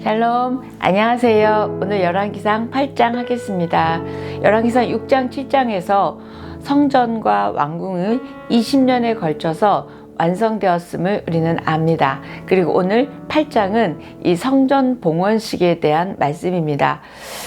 샬롬, 안녕하세요. 오늘 열왕기상 8장 하겠습니다. 열왕기상 6장, 7장에서 성전과 왕궁의 20년에 걸쳐서 완성되었음을 우리는 압니다. 그리고 오늘 8장은 이 성전 봉헌식에 대한 말씀입니다.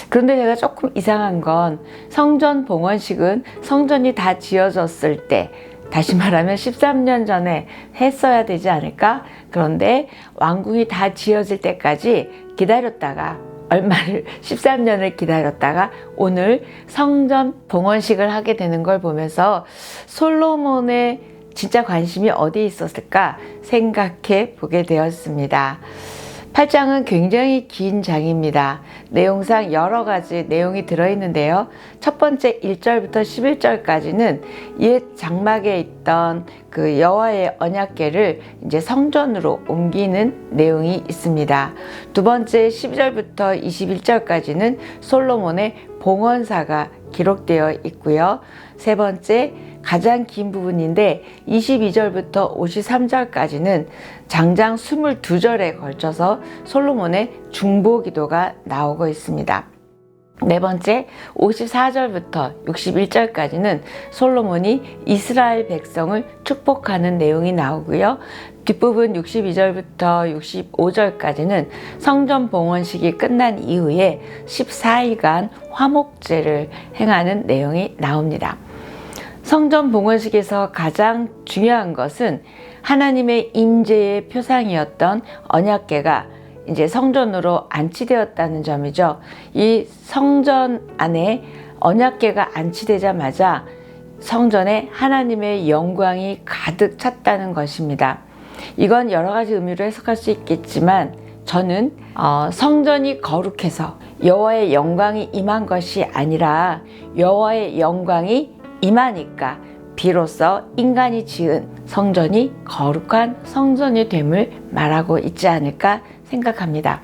그런데 제가 조금 이상한 건 성전 봉헌식은 성전이 다 지어졌을 때, 다시 말하면 13년 전에 했어야 되지 않을까? 그런데 왕궁이 다 지어질 때까지 기다렸다가 얼마를 13년을 기다렸다가 오늘 성전 봉헌식을 하게 되는 걸 보면서 솔로몬의 진짜 관심이 어디에 있었을까 생각해 보게 되었습니다. 8장은 굉장히 긴 장입니다. 내용상 여러 가지 내용이 들어있는데요. 첫 번째 1절부터 11절까지는 옛 장막에 있던 그 여호와의 언약궤를 이제 성전으로 옮기는 내용이 있습니다. 두 번째 12절부터 21절까지는 솔로몬의 봉헌사가 기록되어 있고요. 세 번째 가장 긴 부분인데 22절부터 53절까지는 장장 22절에 걸쳐서 솔로몬의 중보기도가 나오고 있습니다. 네 번째 54절부터 61절까지는 솔로몬이 이스라엘 백성을 축복하는 내용이 나오고요. 뒷부분 62절부터 65절까지는 성전 봉헌식이 끝난 이후에 14일간 화목제를 행하는 내용이 나옵니다. 성전 봉헌식에서 가장 중요한 것은 하나님의 임재의 표상이었던 언약궤가 이제 성전으로 안치되었다는 점이죠. 이 성전 안에 언약궤가 안치되자마자 성전에 하나님의 영광이 가득 찼다는 것입니다. 이건 여러 가지 의미로 해석할 수 있겠지만 저는 성전이 거룩해서 여호와의 영광이 임한 것이 아니라 여호와의 영광이 임하니까 비로소 인간이 지은 성전이 거룩한 성전이 됨을 말하고 있지 않을까 생각합니다.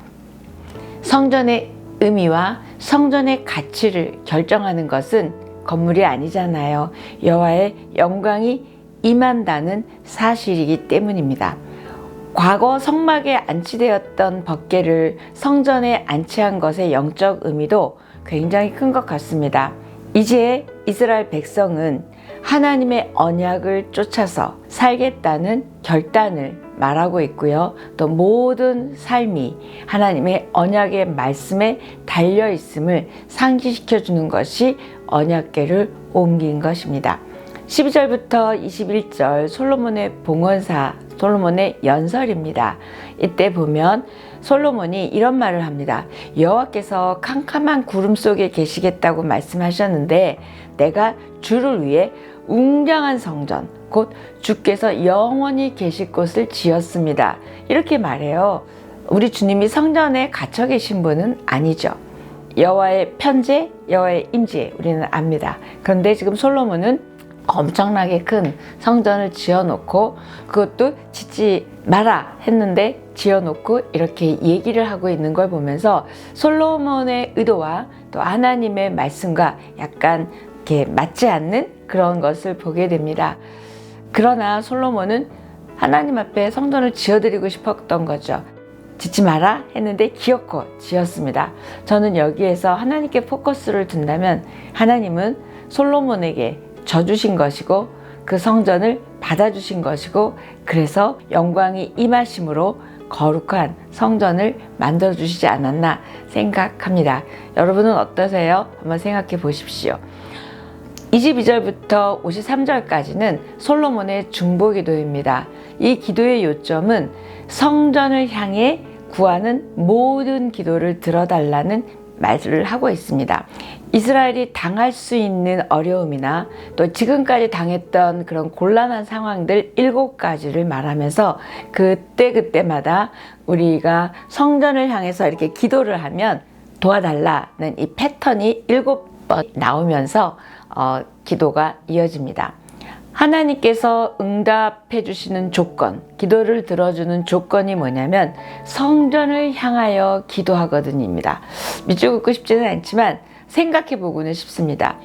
성전의 의미와 성전의 가치를 결정하는 것은 건물이 아니잖아요. 여호와의 영광이 임한다는 사실이기 때문입니다. 과거 성막에 안치되었던 법궤를 성전에 안치한 것의 영적 의미도 굉장히 큰 것 같습니다. 이제 이스라엘 백성은 하나님의 언약을 쫓아서 살겠다는 결단을 말하고 있고요. 또 모든 삶이 하나님의 언약의 말씀에 달려 있음을 상기시켜 주는 것이 언약궤를 옮긴 것입니다. 12절부터 21절 솔로몬의 봉헌사, 솔로몬의 연설입니다. 이때 보면 솔로몬이 이런 말을 합니다. 여호와께서 캄캄한 구름 속에 계시겠다고 말씀하셨는데 내가 주를 위해 웅장한 성전, 곧 주께서 영원히 계실 곳을 지었습니다. 이렇게 말해요. 우리 주님이 성전에 갇혀 계신 분은 아니죠. 여호와의 편재, 여호와의 임재 우리는 압니다. 그런데 지금 솔로몬은 엄청나게 큰 성전을 지어놓고 그것도 짓지 마라 했는데 지어놓고 이렇게 얘기를 하고 있는 걸 보면서 솔로몬의 의도와 또 하나님의 말씀과 약간 이렇게 맞지 않는 그런 것을 보게 됩니다. 그러나 솔로몬은 하나님 앞에 성전을 지어드리고 싶었던 거죠. 짓지 마라 했는데 기어코 지었습니다. 저는 여기에서 하나님께 포커스를 둔다면 하나님은 솔로몬에게 져주신 것이고 그 성전을 받아주신 것이고 그래서 영광이 임하심으로 거룩한 성전을 만들어주시지 않았나 생각합니다. 여러분은 어떠세요? 한번 생각해 보십시오. 22절부터 53절까지는 솔로몬의 중보기도입니다. 이 기도의 요점은 성전을 향해 구하는 모든 기도를 들어달라는 말을 하고 있습니다. 이스라엘이 당할 수 있는 어려움이나 또 지금까지 당했던 그런 곤란한 상황들 7가지를 말하면서 그때마다 우리가 성전을 향해서 이렇게 기도를 하면 도와달라는 이 패턴이 7번 나오면서 기도가 이어집니다. 하나님께서 응답해 주시는 조건, 기도를 들어주는 조건이 뭐냐면 성전을 향하여 기도하거든입니다. 밑줄 긋고 싶지는 않지만 생각해 보고는 싶습니다.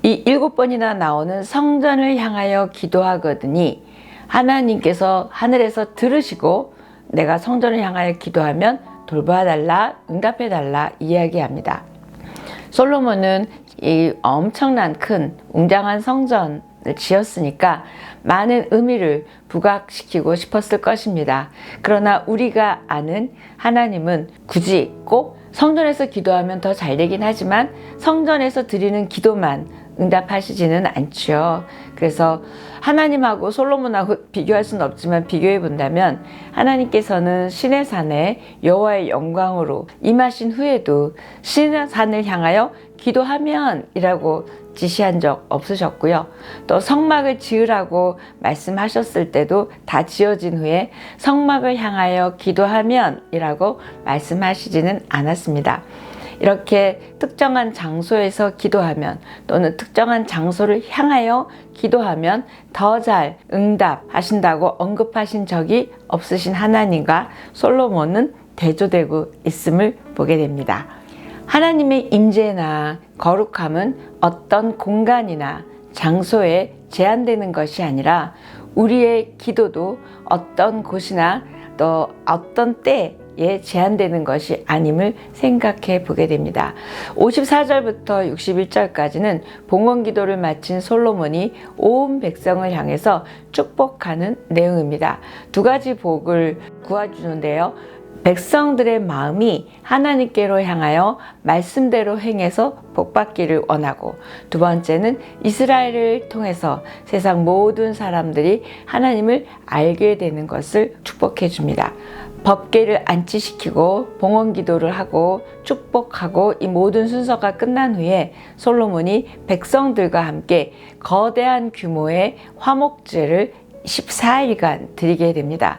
이 7번이나 나오는 성전을 향하여 기도하거든이 하나님께서 하늘에서 들으시고 내가 성전을 향하여 기도하면 돌봐달라, 응답해달라 이야기합니다. 솔로몬은 이 엄청난 큰 웅장한 성전을 지었으니까 많은 의미를 부각시키고 싶었을 것입니다. 그러나 우리가 아는 하나님은 굳이 꼭 성전에서 기도하면 더 잘 되긴 하지만 성전에서 드리는 기도만 응답하시지는 않죠. 그래서 하나님하고 솔로몬하고 비교할 수는 없지만 비교해 본다면 하나님께서는 시내 산에 여호와의 영광으로 임하신 후에도 시내 산을 향하여 기도하면 이라고 지시한 적 없으셨고요. 또 성막을 지으라고 말씀하셨을 때도 다 지어진 후에 성막을 향하여 기도하면 이라고 말씀하시지는 않았습니다. 이렇게 특정한 장소에서 기도하면 또는 특정한 장소를 향하여 기도하면 더 잘 응답하신다고 언급하신 적이 없으신 하나님과 솔로몬은 대조되고 있음을 보게 됩니다. 하나님의 임재나 거룩함은 어떤 공간이나 장소에 제한되는 것이 아니라 우리의 기도도 어떤 곳이나 또 어떤 때에 제한되는 것이 아님을 생각해 보게 됩니다. 54절부터 61절까지는 봉헌 기도를 마친 솔로몬이 온 백성을 향해서 축복하는 내용입니다. 두 가지 복을 구해주는데요. 백성들의 마음이 하나님께로 향하여 말씀대로 행해서 복받기를 원하고, 두 번째는 이스라엘을 통해서 세상 모든 사람들이 하나님을 알게 되는 것을 축복해 줍니다. 법궤를 안치시키고 봉헌 기도를 하고 축복하고 이 모든 순서가 끝난 후에 솔로몬이 백성들과 함께 거대한 규모의 화목제를 14일간 드리게 됩니다.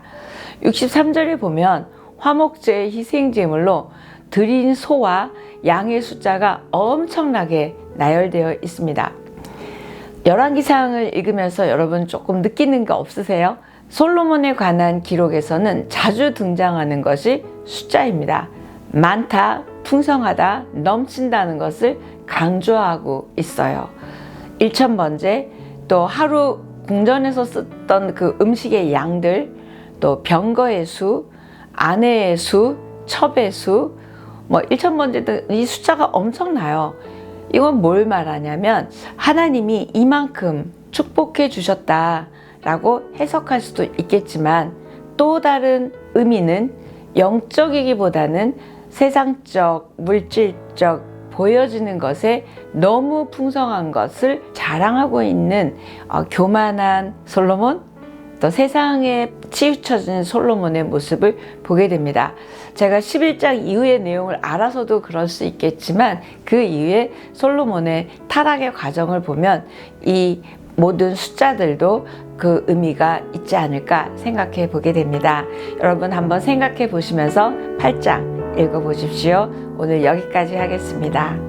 63절에 보면 화목제의 희생제물로 드린 소와 양의 숫자가 엄청나게 나열되어 있습니다. 열왕기상을 읽으면서 여러분 조금 느끼는 거 없으세요? 솔로몬에 관한 기록에서는 자주 등장하는 것이 숫자입니다. 많다, 풍성하다, 넘친다는 것을 강조하고 있어요. 1000번째, 또 하루 궁전에서 쓰던 그 음식의 양들, 또 병거의 수, 아내의 수, 첩의 수, 1000번째 이 숫자가 엄청나요. 이건 뭘 말하냐면 하나님이 이만큼 축복해 주셨다라고 해석할 수도 있겠지만, 또 다른 의미는 영적이기보다는 세상적, 물질적 보여지는 것에 너무 풍성한 것을 자랑하고 있는 교만한 솔로몬, 또 세상에 치우쳐진 솔로몬의 모습을 보게 됩니다. 제가 11장 이후의 내용을 알아서도 그럴 수 있겠지만 그 이후에 솔로몬의 타락의 과정을 보면 이 모든 숫자들도 그 의미가 있지 않을까 생각해 보게 됩니다. 여러분 한번 생각해 보시면서 8장 읽어 보십시오. 오늘 여기까지 하겠습니다.